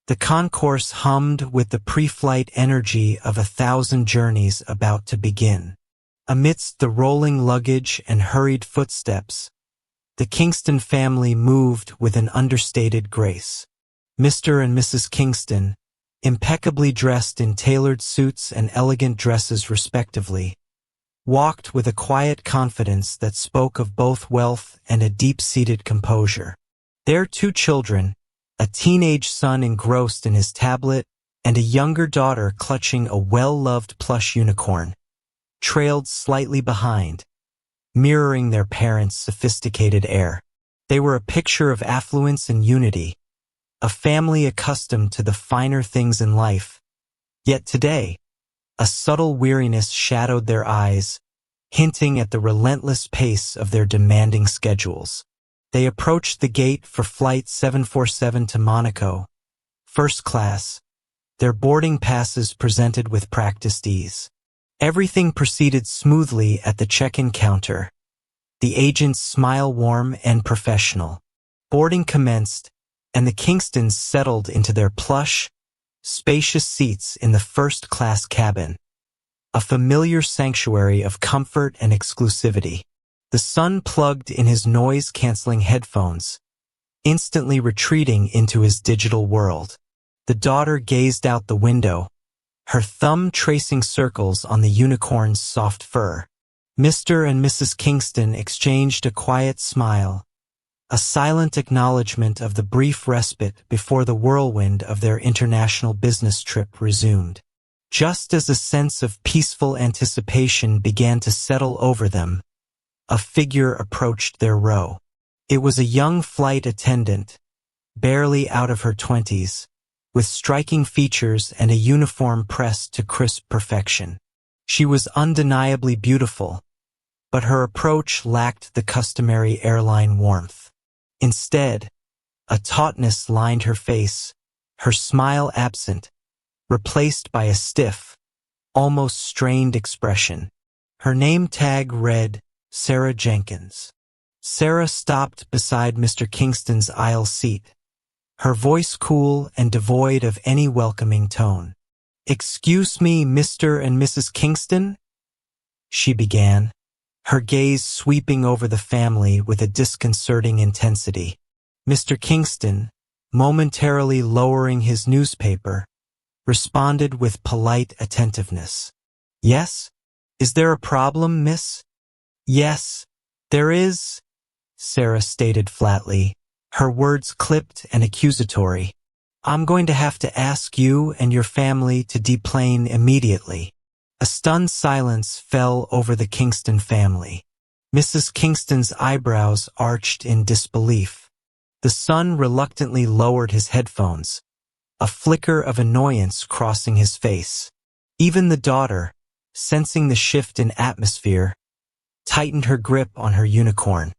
The concourse hummed with the pre-flight energy of 1,000 journeys about to begin. Amidst the rolling luggage and hurried footsteps, the Kingston family moved with an understated grace. Mr. and Mrs. Kingston, impeccably dressed in tailored suits and elegant dresses respectively, walked with a quiet confidence that spoke of both wealth and a deep-seated composure. Their 2 children, a teenage son engrossed in his tablet and a younger daughter clutching a well-loved plush unicorn, trailed slightly behind, mirroring their parents' sophisticated air. They were a picture of affluence and unity, a family accustomed to the finer things in life. Yet today, a subtle weariness shadowed their eyes, hinting at the relentless pace of their demanding schedules. They approached the gate for Flight 747 to Monaco, first class, their boarding passes presented with practiced ease. Everything proceeded smoothly at the check-in counter, the agent's smile warm and professional. Boarding commenced, and the Kingstons settled into their plush, spacious seats in the first-class cabin, a familiar sanctuary of comfort and exclusivity. The son plugged in his noise-canceling headphones, instantly retreating into his digital world. The daughter gazed out the window, her thumb tracing circles on the unicorn's soft fur. Mr. and Mrs. Kingston exchanged a quiet smile, a silent acknowledgement of the brief respite before the whirlwind of their international business trip resumed. Just as a sense of peaceful anticipation began to settle over them, a figure approached their row. It was a young flight attendant, barely out of her 20s, with striking features and a uniform pressed to crisp perfection. She was undeniably beautiful, but her approach lacked the customary airline warmth. Instead, a tautness lined her face, her smile absent, replaced by a stiff, almost strained expression. Her name tag read, Sarah Jenkins. Sarah stopped beside Mr. Kingston's aisle seat, her voice cool and devoid of any welcoming tone. "Excuse me, Mr. and Mrs. Kingston?" she began, her gaze sweeping over the family with a disconcerting intensity. Mr. Kingston, momentarily lowering his newspaper, responded with polite attentiveness. "Yes? Is there a problem, miss?" "Yes, there is," Sarah stated flatly, her words clipped and accusatory. "I'm going to have to ask you and your family to deplane immediately." A stunned silence fell over the Kingston family. Mrs. Kingston's eyebrows arched in disbelief. The son reluctantly lowered his headphones, a flicker of annoyance crossing his face. Even the daughter, sensing the shift in atmosphere, tightened her grip on her unicorn,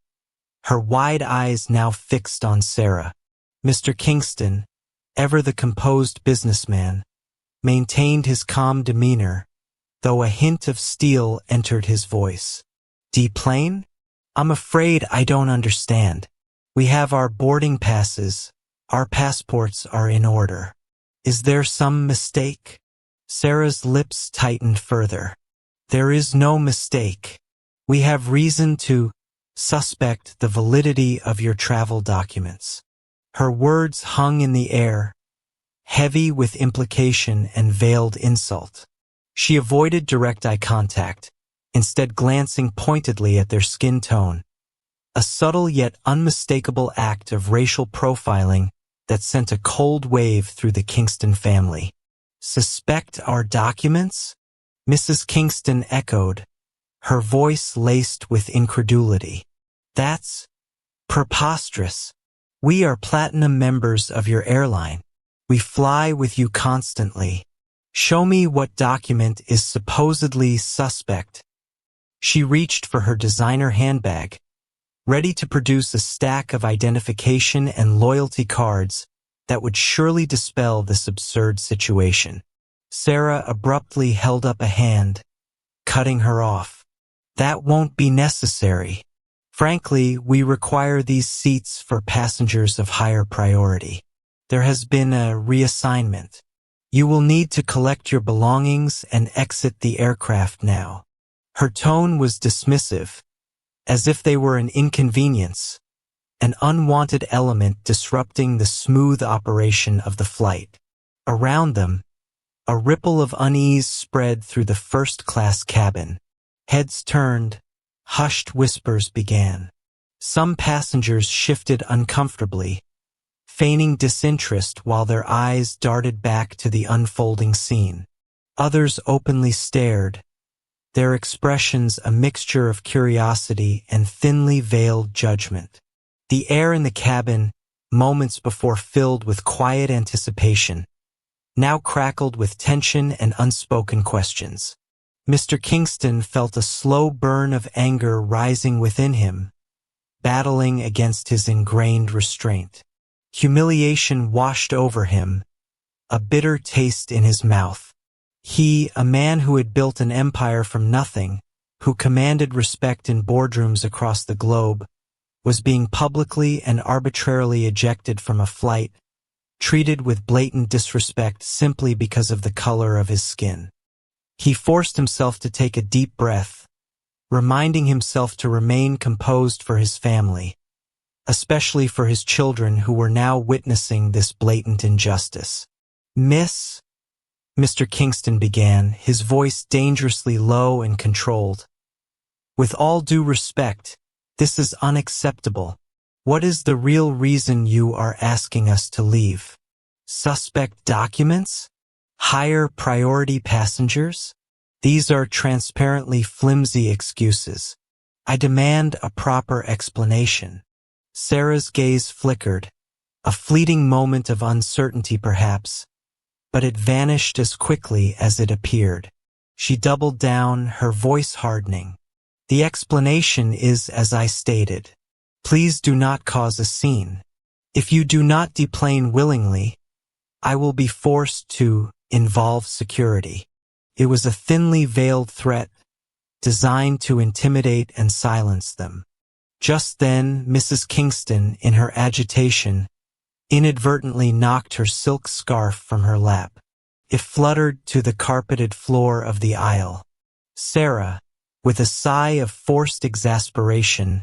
her wide eyes now fixed on Sarah. Mr. Kingston, ever the composed businessman, maintained his calm demeanor, though a hint of steel entered his voice. "Deplane? I'm afraid I don't understand. We have our boarding passes. Our passports are in order. Is there some mistake?" Sarah's lips tightened further. "There is no mistake. We have reason to suspect the validity of your travel documents." Her words hung in the air, heavy with implication and veiled insult. She avoided direct eye contact, instead glancing pointedly at their skin tone, a subtle yet unmistakable act of racial profiling that sent a cold wave through the Kingston family. "Suspect our documents?" Mrs. Kingston echoed, her voice laced with incredulity. "That's preposterous. We are platinum members of your airline. We fly with you constantly. Show me what document is supposedly suspect." She reached for her designer handbag, ready to produce a stack of identification and loyalty cards that would surely dispel this absurd situation. Sarah abruptly held up a hand, cutting her off. "That won't be necessary. Frankly, we require these seats for passengers of higher priority." There has been a reassignment. You will need to collect your belongings and exit the aircraft now. Her tone was dismissive, as if they were an inconvenience, an unwanted element disrupting the smooth operation of the flight. Around them, a ripple of unease spread through the first-class cabin. Heads turned, hushed whispers began. Some passengers shifted uncomfortably, feigning disinterest while their eyes darted back to the unfolding scene. Others openly stared, their expressions a mixture of curiosity and thinly veiled judgment. The air in the cabin, moments before filled with quiet anticipation, now crackled with tension and unspoken questions. Mr. Kingston felt a slow burn of anger rising within him, battling against his ingrained restraint. Humiliation washed over him, a bitter taste in his mouth. He, a man who had built an empire from nothing, who commanded respect in boardrooms across the globe, was being publicly and arbitrarily ejected from a flight, treated with blatant disrespect simply because of the color of his skin. He forced himself to take a deep breath, reminding himself to remain composed for his family, especially for his children who were now witnessing this blatant injustice. Mr. Kingston began, his voice dangerously low and controlled. With all due respect, this is unacceptable. What is the real reason you are asking us to leave? Suspect documents? Higher priority passengers? These are transparently flimsy excuses. I demand a proper explanation. Sarah's gaze flickered, a fleeting moment of uncertainty perhaps, but it vanished as quickly as it appeared. She doubled down, her voice hardening. The explanation is as I stated. Please do not cause a scene. If you do not deplane willingly, I will be forced to involve security. It was a thinly veiled threat, designed to intimidate and silence them. Just then, Mrs. Kingston, in her agitation, inadvertently knocked her silk scarf from her lap. It fluttered to the carpeted floor of the aisle. Sarah, with a sigh of forced exasperation,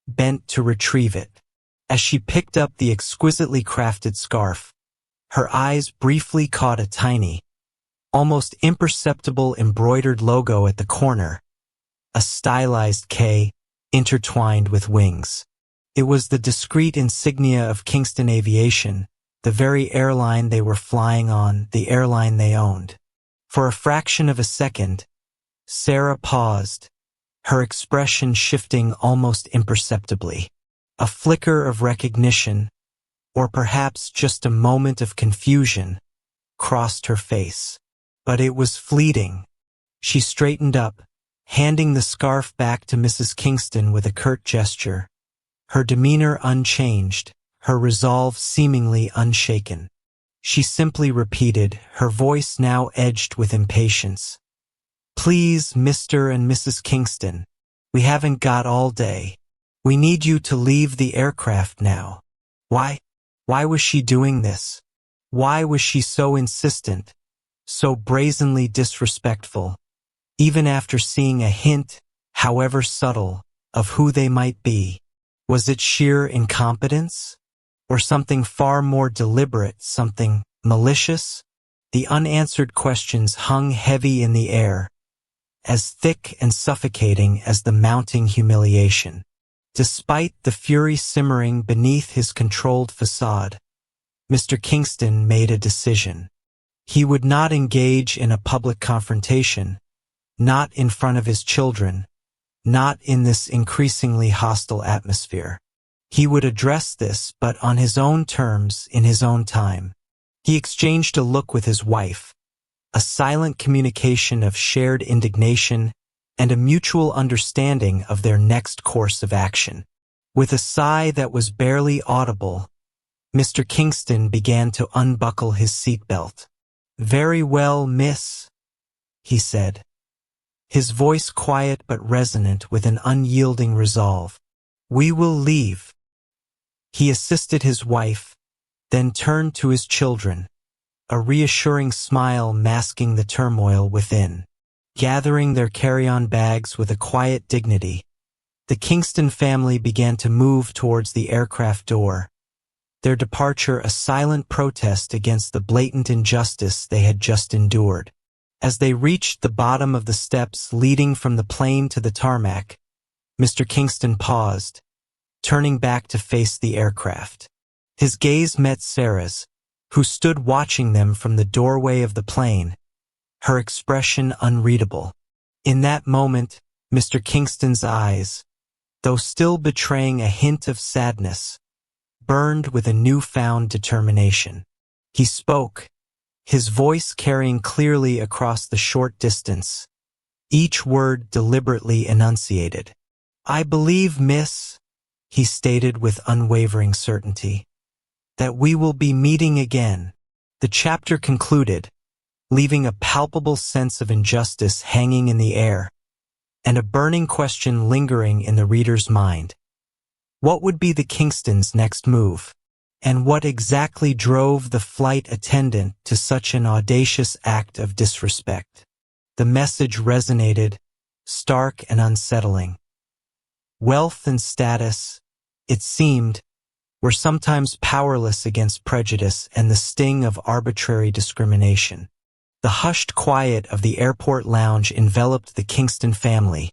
bent to retrieve it. As she picked up the exquisitely crafted scarf, her eyes briefly caught a tiny, almost imperceptible embroidered logo at the corner, a stylized K intertwined with wings. It was the discreet insignia of Kingston Aviation, the very airline they were flying on, the airline they owned. For a fraction of a second, Sarah paused, her expression shifting almost imperceptibly. A flicker of recognition, or perhaps just a moment of confusion, crossed her face. But it was fleeting. She straightened up, handing the scarf back to Mrs. Kingston with a curt gesture, her demeanor unchanged, her resolve seemingly unshaken. She simply repeated, her voice now edged with impatience. Please, Mr. and Mrs. Kingston, we haven't got all day. We need you to leave the aircraft now. Why was she doing this? Why was she so insistent, so brazenly disrespectful, even after seeing a hint, however subtle, of who they might be? Was it sheer incompetence? Or something far more deliberate, something malicious? The unanswered questions hung heavy in the air, as thick and suffocating as the mounting humiliation. Despite the fury simmering beneath his controlled facade, Mr. Kingston made a decision. He would not engage in a public confrontation, not in front of his children, not in this increasingly hostile atmosphere. He would address this, but on his own terms, in his own time. He exchanged a look with his wife, a silent communication of shared indignation and a mutual understanding of their next course of action. With a sigh that was barely audible, Mr. Kingston began to unbuckle his seatbelt. Very well, miss, he said, his voice quiet but resonant with an unyielding resolve. We will leave. He assisted his wife, then turned to his children, a reassuring smile masking the turmoil within. Gathering their carry-on bags with a quiet dignity, the Kingston family began to move towards the aircraft door, their departure a silent protest against the blatant injustice they had just endured. As they reached the bottom of the steps leading from the plane to the tarmac, Mr. Kingston paused, turning back to face the aircraft. His gaze met Sarah's, who stood watching them from the doorway of the plane, her expression unreadable. In that moment, Mr. Kingston's eyes, though still betraying a hint of sadness, burned with a newfound determination. He spoke, his voice carrying clearly across the short distance, each word deliberately enunciated. "I believe, miss," he stated with unwavering certainty, "that we will be meeting again." The chapter concluded, leaving a palpable sense of injustice hanging in the air, and a burning question lingering in the reader's mind. What would be the Kingstons' next move? And what exactly drove the flight attendant to such an audacious act of disrespect? The message resonated, stark and unsettling. Wealth and status, it seemed, were sometimes powerless against prejudice and the sting of arbitrary discrimination. The hushed quiet of the airport lounge enveloped the Kingston family,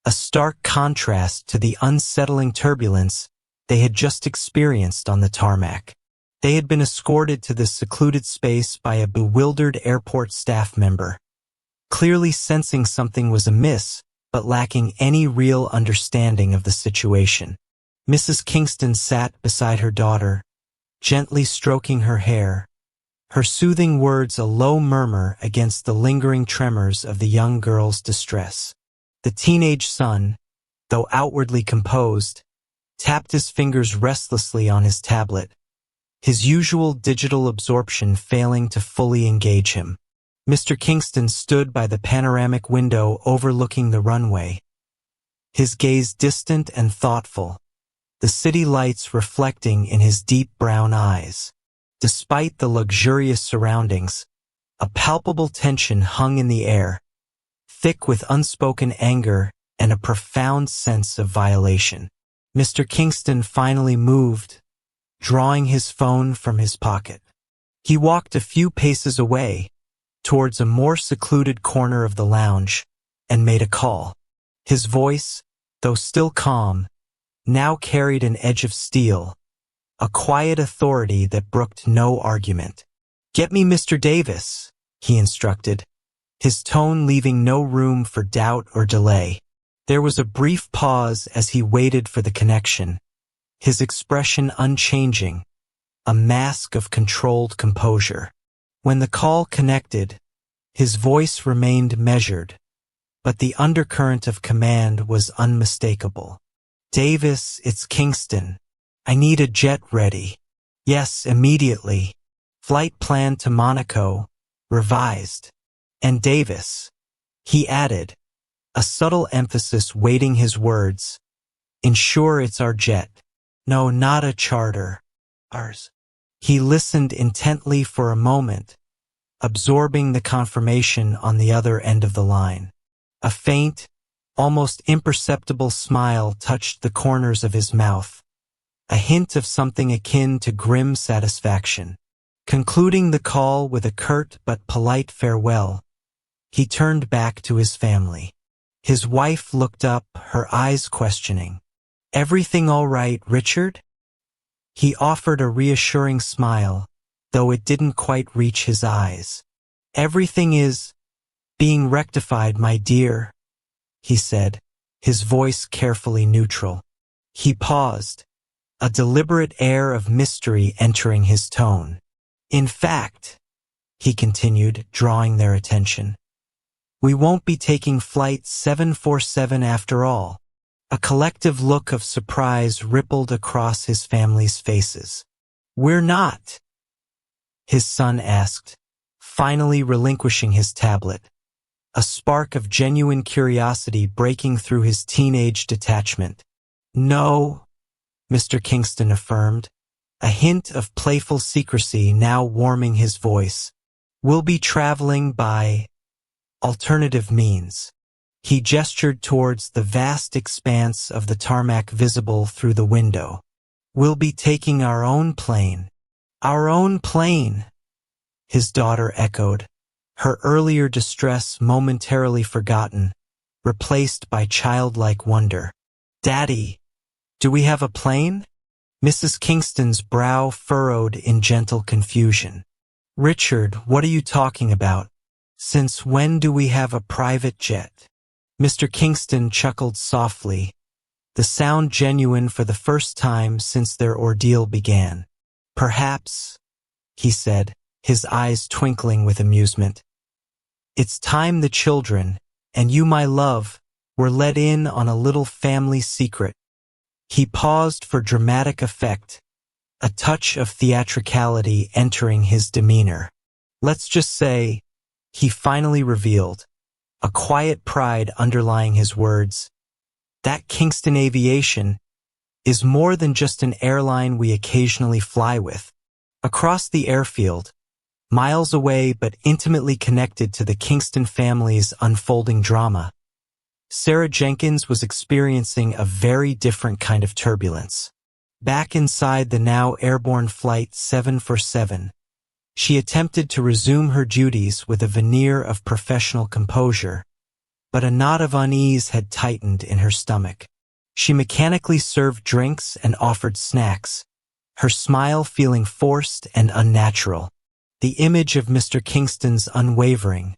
a stark contrast to the unsettling turbulence they had just experienced on the tarmac. They had been escorted to this secluded space by a bewildered airport staff member, clearly sensing something was amiss, but lacking any real understanding of the situation. Mrs. Kingston sat beside her daughter, gently stroking her hair, her soothing words a low murmur against the lingering tremors of the young girl's distress. The teenage son, though outwardly composed, tapped his fingers restlessly on his tablet, his usual digital absorption failing to fully engage him. Mr. Kingston stood by the panoramic window overlooking the runway, his gaze distant and thoughtful, the city lights reflecting in his deep brown eyes. Despite the luxurious surroundings, a palpable tension hung in the air, thick with unspoken anger and a profound sense of violation. Mr. Kingston finally moved, drawing his phone from his pocket. He walked a few paces away, towards a more secluded corner of the lounge, and made a call. His voice, though still calm, now carried an edge of steel, a quiet authority that brooked no argument. "Get me Mr. Davis," he instructed, his tone leaving no room for doubt or delay. There was a brief pause as he waited for the connection, his expression unchanging, a mask of controlled composure. When the call connected, his voice remained measured, but the undercurrent of command was unmistakable. "Davis, it's Kingston. I need a jet ready." "Yes, immediately. Flight plan to Monaco, revised." "And Davis," he added, a subtle emphasis weighting his words, "ensure it's our jet. No, not a charter. Ours." He listened intently for a moment, absorbing the confirmation on the other end of the line. A faint, almost imperceptible smile touched the corners of his mouth, a hint of something akin to grim satisfaction. Concluding the call with a curt but polite farewell, he turned back to his family. His wife looked up, her eyes questioning. "Everything all right, Richard?" He offered a reassuring smile, though it didn't quite reach his eyes. "Everything is being rectified, my dear," he said, his voice carefully neutral. He paused, a deliberate air of mystery entering his tone. "In fact," he continued, drawing their attention, "we won't be taking flight 747 after all." A collective look of surprise rippled across his family's faces. "We're not?" his son asked, finally relinquishing his tablet, a spark of genuine curiosity breaking through his teenage detachment. "No," Mr. Kingston affirmed, a hint of playful secrecy now warming his voice. We'll be traveling by alternative means. He gestured towards the vast expanse of the tarmac visible through the window. We'll be taking our own plane. Our own plane, his daughter echoed, her earlier distress momentarily forgotten, replaced by childlike wonder. Daddy, do we have a plane? Mrs. Kingston's brow furrowed in gentle confusion. Richard, what are you talking about? Since when do we have a private jet? Mr. Kingston chuckled softly, the sound genuine for the first time since their ordeal began. Perhaps, he said, his eyes twinkling with amusement. It's time the children, and you, my love, were let in on a little family secret. He paused for dramatic effect, a touch of theatricality entering his demeanor. Let's just say, he finally revealed, a quiet pride underlying his words, that Kingston Aviation is more than just an airline we occasionally fly with. Across the airfield, miles away but intimately connected to the Kingston family's unfolding drama, Sarah Jenkins was experiencing a very different kind of turbulence. Back inside the now airborne Flight 747, she attempted to resume her duties with a veneer of professional composure, but a knot of unease had tightened in her stomach. She mechanically served drinks and offered snacks, her smile feeling forced and unnatural. The image of Mr. Kingston's unwavering,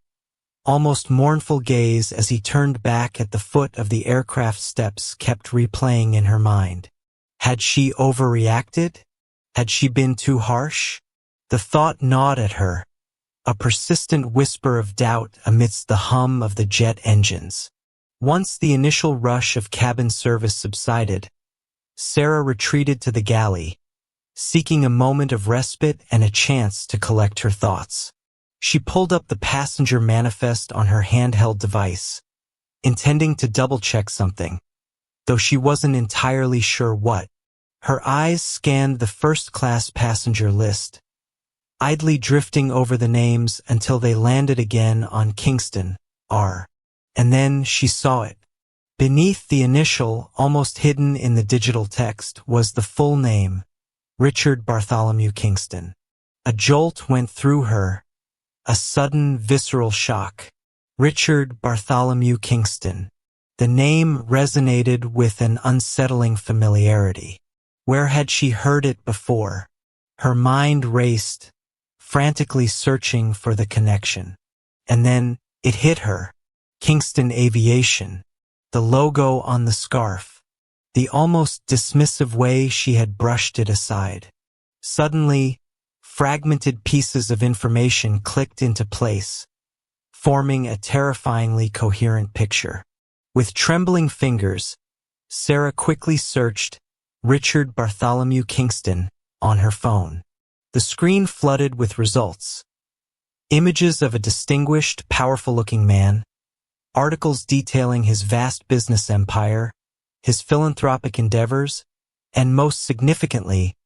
almost mournful gaze as he turned back at the foot of the aircraft steps kept replaying in her mind. Had she overreacted? Had she been too harsh? The thought gnawed at her, a persistent whisper of doubt amidst the hum of the jet engines. Once the initial rush of cabin service subsided, Sarah retreated to the galley, seeking a moment of respite and a chance to collect her thoughts. She pulled up the passenger manifest on her handheld device, intending to double-check something, though she wasn't entirely sure what. Her eyes scanned the first-class passenger list, idly drifting over the names until they landed again on Kingston, R. And then she saw it. Beneath the initial, almost hidden in the digital text, was the full name, Richard Bartholomew Kingston. A jolt went through her, a sudden visceral shock. Richard Bartholomew Kingston. The name resonated with an unsettling familiarity. Where had she heard it before? Her mind raced, frantically searching for the connection. And then it hit her. Kingston Aviation. The logo on the scarf. The almost dismissive way she had brushed it aside. Suddenly, fragmented pieces of information clicked into place, forming a terrifyingly coherent picture. With trembling fingers, Sarah quickly searched Richard Bartholomew Kingston on her phone. The screen flooded with results. Images of a distinguished, powerful-looking man, articles detailing his vast business empire, his philanthropic endeavors, and most significantly,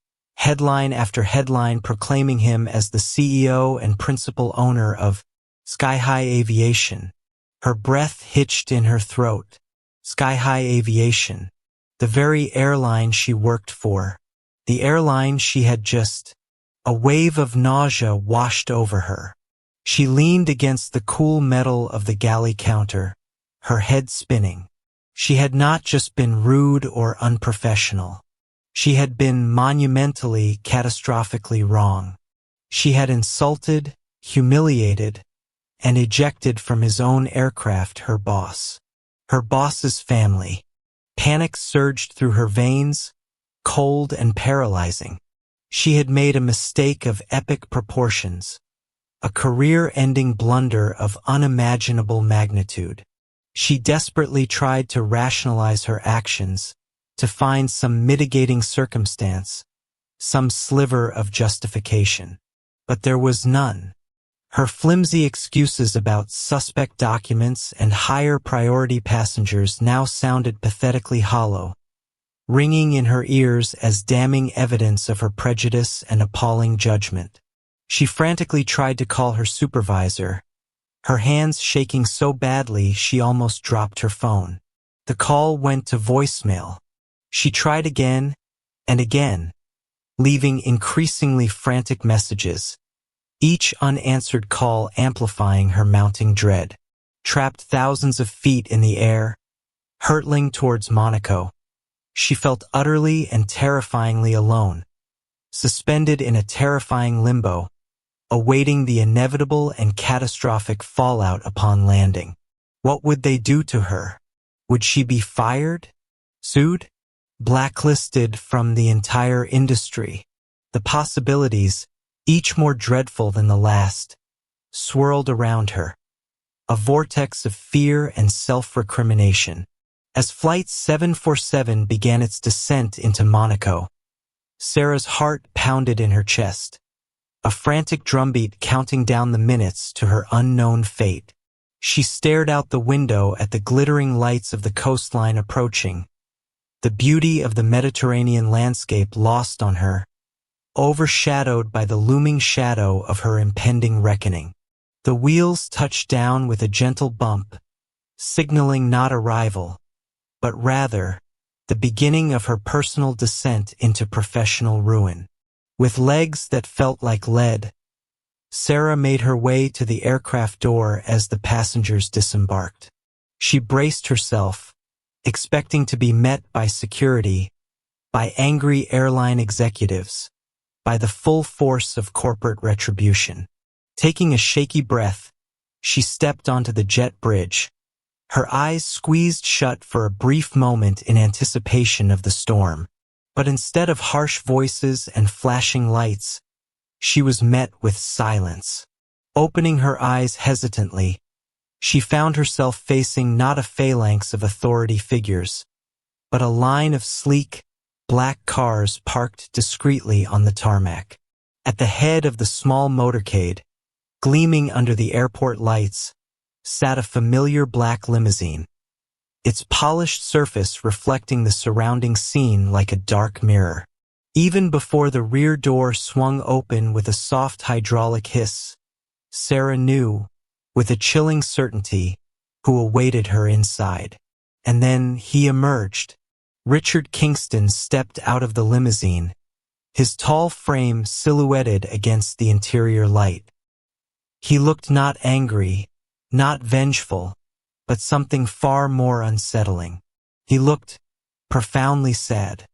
headline after headline proclaiming him as the CEO and principal owner of Sky High Aviation. Her breath hitched in her throat. Sky High Aviation, the very airline she worked for, the airline she had just... A wave of nausea washed over her. She leaned against the cool metal of the galley counter, her head spinning. She had not just been rude or unprofessional. She had been monumentally, catastrophically wrong. She had insulted, humiliated, and ejected from his own aircraft her boss. Her boss's family. Panic surged through her veins, cold and paralyzing. She had made a mistake of epic proportions, a career-ending blunder of unimaginable magnitude. She desperately tried to rationalize her actions, to find some mitigating circumstance, some sliver of justification. But there was none. Her flimsy excuses about suspect documents and higher priority passengers now sounded pathetically hollow, ringing in her ears as damning evidence of her prejudice and appalling judgment. She frantically tried to call her supervisor, her hands shaking so badly she almost dropped her phone. The call went to voicemail. She tried again and again, leaving increasingly frantic messages, each unanswered call amplifying her mounting dread. Trapped thousands of feet in the air, hurtling towards Monaco, she felt utterly and terrifyingly alone, suspended in a terrifying limbo, awaiting the inevitable and catastrophic fallout upon landing. What would they do to her? Would she be fired? Sued? Blacklisted from the entire industry? The possibilities, each more dreadful than the last, swirled around her, a vortex of fear and self-recrimination. As Flight 747 began its descent into Monaco, Sarah's heart pounded in her chest, a frantic drumbeat counting down the minutes to her unknown fate. She stared out the window at the glittering lights of the coastline approaching, the beauty of the Mediterranean landscape lost on her, overshadowed by the looming shadow of her impending reckoning. The wheels touched down with a gentle bump, signaling not arrival, but rather the beginning of her personal descent into professional ruin. With legs that felt like lead, Sarah made her way to the aircraft door as the passengers disembarked. She braced herself, expecting to be met by security, by angry airline executives, by the full force of corporate retribution. Taking a shaky breath, she stepped onto the jet bridge, her eyes squeezed shut for a brief moment in anticipation of the storm. But instead of harsh voices and flashing lights, she was met with silence. Opening her eyes hesitantly, she found herself facing not a phalanx of authority figures, but a line of sleek, black cars parked discreetly on the tarmac. At the head of the small motorcade, gleaming under the airport lights, sat a familiar black limousine, its polished surface reflecting the surrounding scene like a dark mirror. Even before the rear door swung open with a soft hydraulic hiss, Sarah knew, with a chilling certainty, who awaited her inside. And then he emerged. Richard Kingston stepped out of the limousine, his tall frame silhouetted against the interior light. He looked not angry, not vengeful, but something far more unsettling. He looked profoundly sad.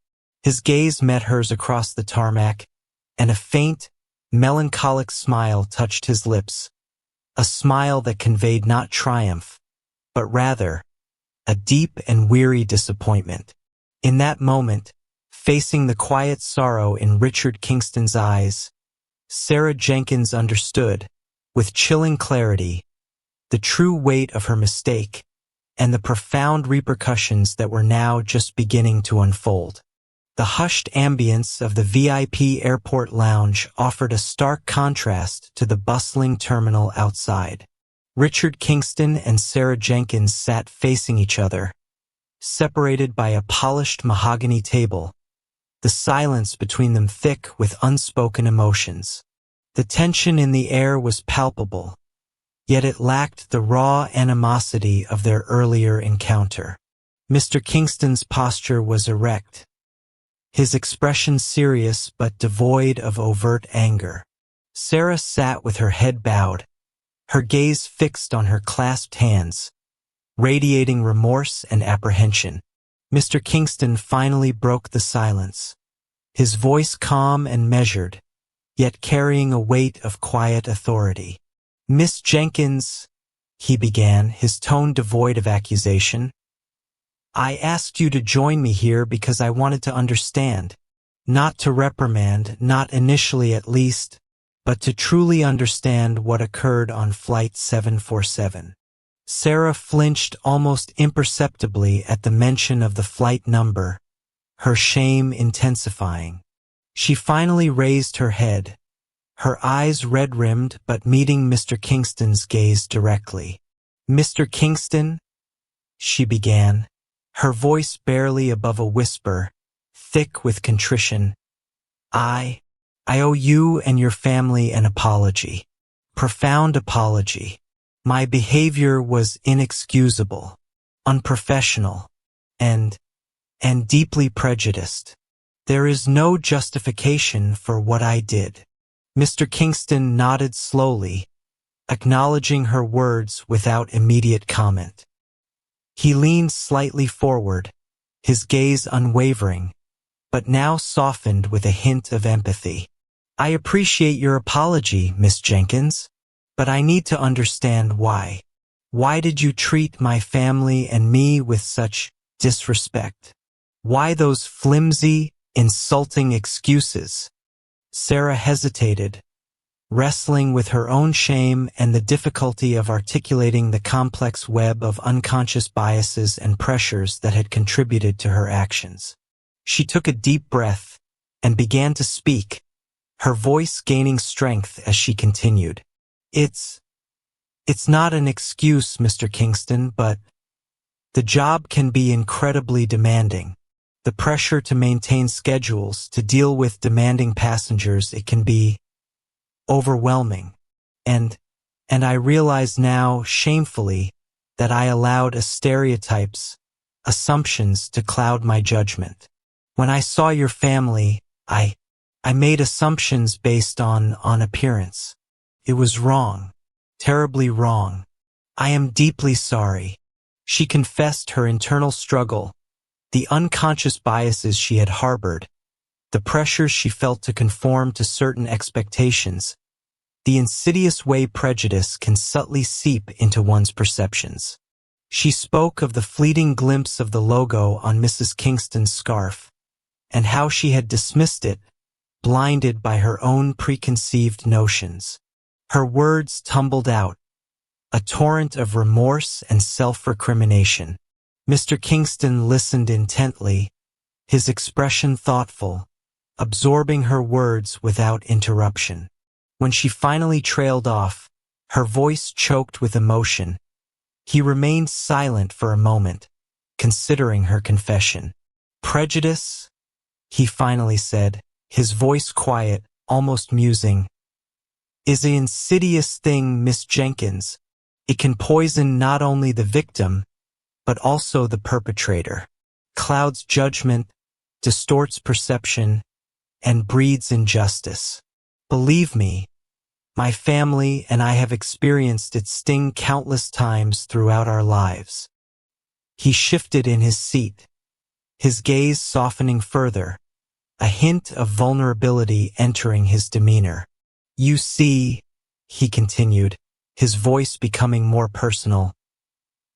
His gaze met hers across the tarmac, and a faint, melancholic smile touched his lips, a smile that conveyed not triumph, but rather a deep and weary disappointment. In that moment, facing the quiet sorrow in Richard Kingston's eyes, Sarah Jenkins understood, with chilling clarity, the true weight of her mistake and the profound repercussions that were now just beginning to unfold. The hushed ambience of the VIP airport lounge offered a stark contrast to the bustling terminal outside. Richard Kingston and Sarah Jenkins sat facing each other, separated by a polished mahogany table, the silence between them thick with unspoken emotions. The tension in the air was palpable, yet it lacked the raw animosity of their earlier encounter. Mr. Kingston's posture was erect, his expression serious but devoid of overt anger. Sarah sat with her head bowed, her gaze fixed on her clasped hands, radiating remorse and apprehension. Mr. Kingston finally broke the silence, his voice calm and measured, yet carrying a weight of quiet authority. "Miss Jenkins," he began, his tone devoid of accusation, "I asked you to join me here because I wanted to understand, not to reprimand, not initially at least, but to truly understand what occurred on Flight 747. Sarah flinched almost imperceptibly at the mention of the flight number, her shame intensifying. She finally raised her head, her eyes red-rimmed but meeting Mr. Kingston's gaze directly. "Mr. Kingston," she began, her voice barely above a whisper, thick with contrition. I owe you and your family an apology. Profound apology. My behavior was inexcusable, unprofessional, and deeply prejudiced. There is no justification for what I did. Mr. Kingston nodded slowly, acknowledging her words without immediate comment. He leaned slightly forward, his gaze unwavering, but now softened with a hint of empathy. I appreciate your apology, Miss Jenkins, but I need to understand why. Why did you treat my family and me with such disrespect? Why those flimsy, insulting excuses? Sarah hesitated, wrestling with her own shame and the difficulty of articulating the complex web of unconscious biases and pressures that had contributed to her actions. She took a deep breath and began to speak, her voice gaining strength as she continued. It's not an excuse, Mr. Kingston, but the job can be incredibly demanding. The pressure to maintain schedules, to deal with demanding passengers, it can be overwhelming. And I realize now, shamefully, that I allowed stereotypes, assumptions to cloud my judgment. When I saw your family, I made assumptions based on appearance. It was wrong, terribly wrong. I am deeply sorry. She confessed her internal struggle, the unconscious biases she had harbored, the pressures she felt to conform to certain expectations, the insidious way prejudice can subtly seep into one's perceptions. She spoke of the fleeting glimpse of the logo on Mrs. Kingston's scarf, and how she had dismissed it, blinded by her own preconceived notions. Her words tumbled out, a torrent of remorse and self-recrimination. Mr. Kingston listened intently, his expression thoughtful, absorbing her words without interruption. When she finally trailed off, her voice choked with emotion, he remained silent for a moment, considering her confession. Prejudice, he finally said, his voice quiet, almost musing, is an insidious thing, Miss Jenkins. It can poison not only the victim, but also the perpetrator, clouds judgment, distorts perception, and breeds injustice. Believe me, my family and I have experienced its sting countless times throughout our lives. He shifted in his seat, his gaze softening further, a hint of vulnerability entering his demeanor. You see, he continued, his voice becoming more personal,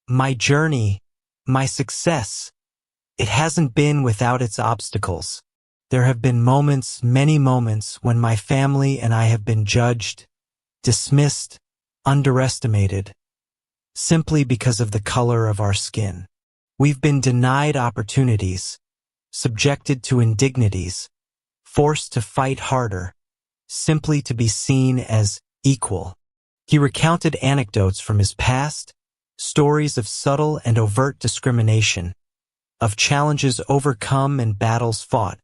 my journey, my success, it hasn't been without its obstacles. There have been moments, many moments, when my family and I have been judged, dismissed, underestimated, simply because of the color of our skin. We've been denied opportunities, subjected to indignities, forced to fight harder, simply to be seen as equal. He recounted anecdotes from his past, stories of subtle and overt discrimination, of challenges overcome and battles fought,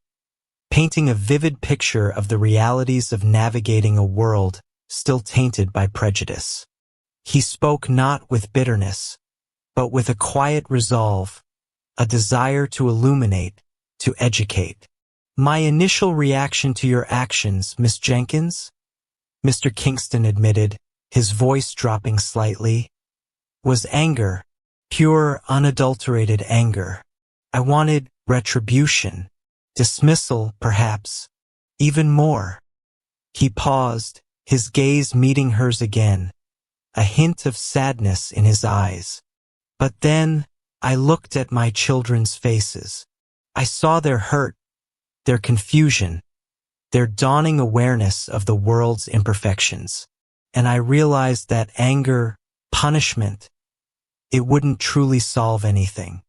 painting a vivid picture of the realities of navigating a world still tainted by prejudice. He spoke not with bitterness, but with a quiet resolve, a desire to illuminate, to educate. My initial reaction to your actions, Miss Jenkins, Mr. Kingston admitted, his voice dropping slightly, was anger, pure, unadulterated anger. I wanted retribution, dismissal, perhaps, even more. He paused, his gaze meeting hers again, a hint of sadness in his eyes. But then I looked at my children's faces. I saw their hurt, their confusion, their dawning awareness of the world's imperfections. And I realized that anger, punishment, it wouldn't truly solve anything.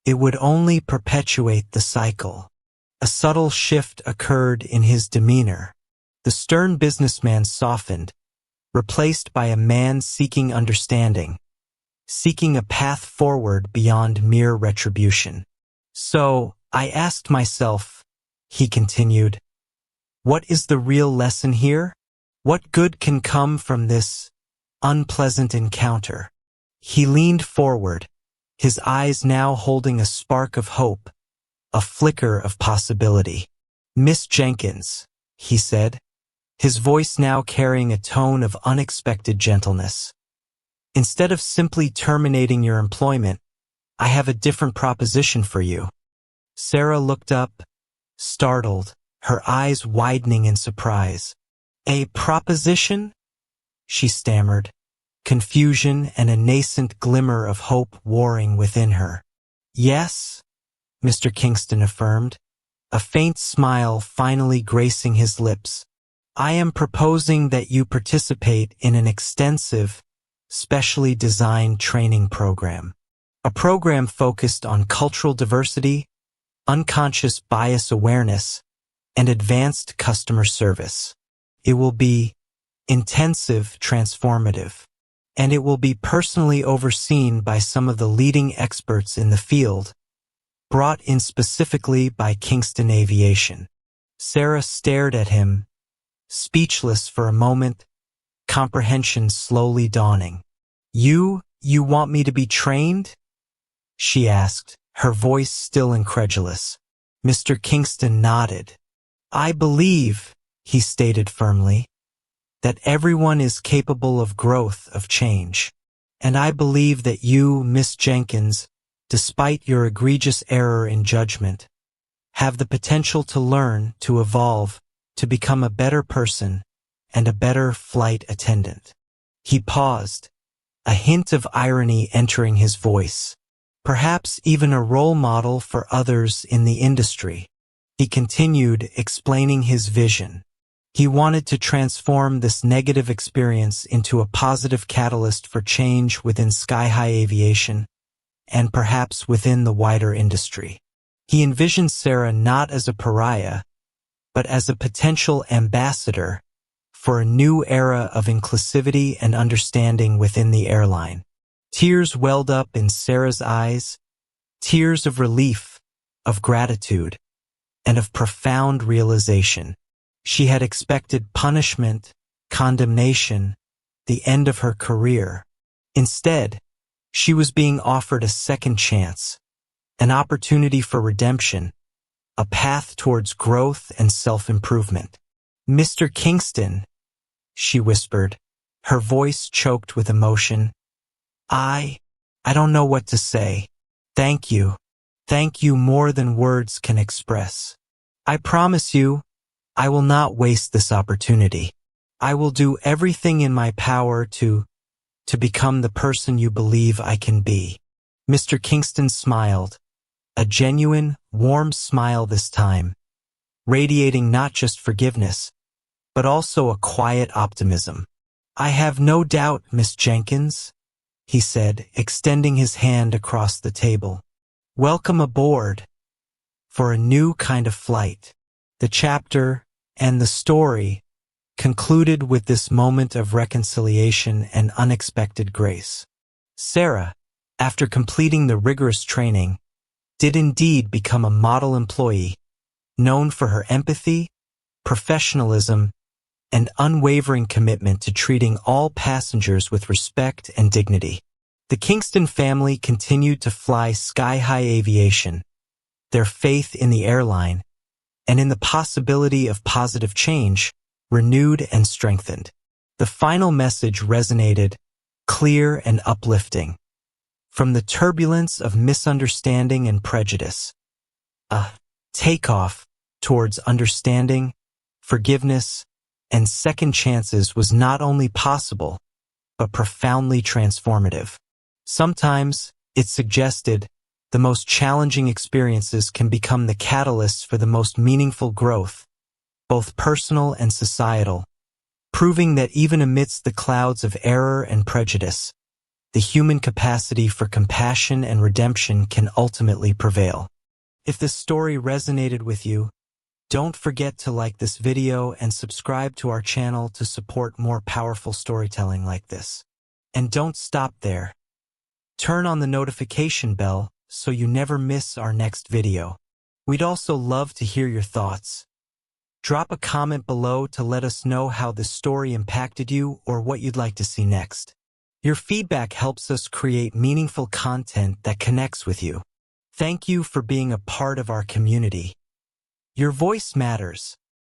It would only perpetuate the cycle. A subtle shift occurred in his demeanor. The stern businessman softened, replaced by a man seeking understanding, seeking a path forward beyond mere retribution. So, I asked myself, he continued, what is the real lesson here? What good can come from this unpleasant encounter? He leaned forward, his eyes now holding a spark of hope, a flicker of possibility. Miss Jenkins, he said, his voice now carrying a tone of unexpected gentleness. Instead of simply terminating your employment, I have a different proposition for you. Sarah looked up, startled, her eyes widening in surprise. A proposition? She stammered, confusion and a nascent glimmer of hope warring within her. Yes, Mr. Kingston affirmed, a faint smile finally gracing his lips. I am proposing that you participate in an extensive, specially designed training program. A program focused on cultural diversity, unconscious bias awareness, and advanced customer service. It will be intensive, transformative, and it will be personally overseen by some of the leading experts in the field, brought in specifically by Kingston Aviation. Sarah stared at him, speechless for a moment, comprehension slowly dawning. You want me to be trained? She asked, her voice still incredulous. Mr. Kingston nodded. I believe, he stated firmly, that everyone is capable of growth, of change. And I believe that you, Miss Jenkins, despite your egregious error in judgment, have the potential to learn, to evolve, to become a better person and a better flight attendant. He paused, a hint of irony entering his voice. Perhaps even a role model for others in the industry. He continued, explaining his vision. He wanted to transform this negative experience into a positive catalyst for change within sky-high aviation and perhaps within the wider industry. He envisioned Sarah not as a pariah, but as a potential ambassador for a new era of inclusivity and understanding within the airline. Tears welled up in Sarah's eyes, tears of relief, of gratitude, and of profound realization. She had expected punishment, condemnation, the end of her career. Instead, she was being offered a second chance, an opportunity for redemption, a path towards growth and self-improvement. Mr. Kingston, she whispered, her voice choked with emotion. I don't know what to say. Thank you. Thank you more than words can express. I promise you, I will not waste this opportunity. I will do everything in my power to become the person you believe I can be. Mr. Kingston smiled, a genuine, warm smile this time, radiating not just forgiveness, but also a quiet optimism. I have no doubt, Miss Jenkins, he said, extending his hand across the table. Welcome aboard for a new kind of flight. The chapter and the story concluded with this moment of reconciliation and unexpected grace. Sarah, after completing the rigorous training, did indeed become a model employee, known for her empathy, professionalism, and unwavering commitment to treating all passengers with respect and dignity. The Kingston family continued to fly sky-high aviation, their faith in the airline, and in the possibility of positive change, renewed and strengthened. The final message resonated, clear and uplifting. From the turbulence of misunderstanding and prejudice, a takeoff towards understanding, forgiveness, and second chances was not only possible, but profoundly transformative. Sometimes, it suggested, the most challenging experiences can become the catalysts for the most meaningful growth, both personal and societal, proving that even amidst the clouds of error and prejudice, the human capacity for compassion and redemption can ultimately prevail. If this story resonated with you, don't forget to like this video and subscribe to our channel to support more powerful storytelling like this. And don't stop there. Turn on the notification bell so you never miss our next video. We'd also love to hear your thoughts. Drop a comment below to let us know how this story impacted you or what you'd like to see next. Your feedback helps us create meaningful content that connects with you. Thank you for being a part of our community. Your voice matters,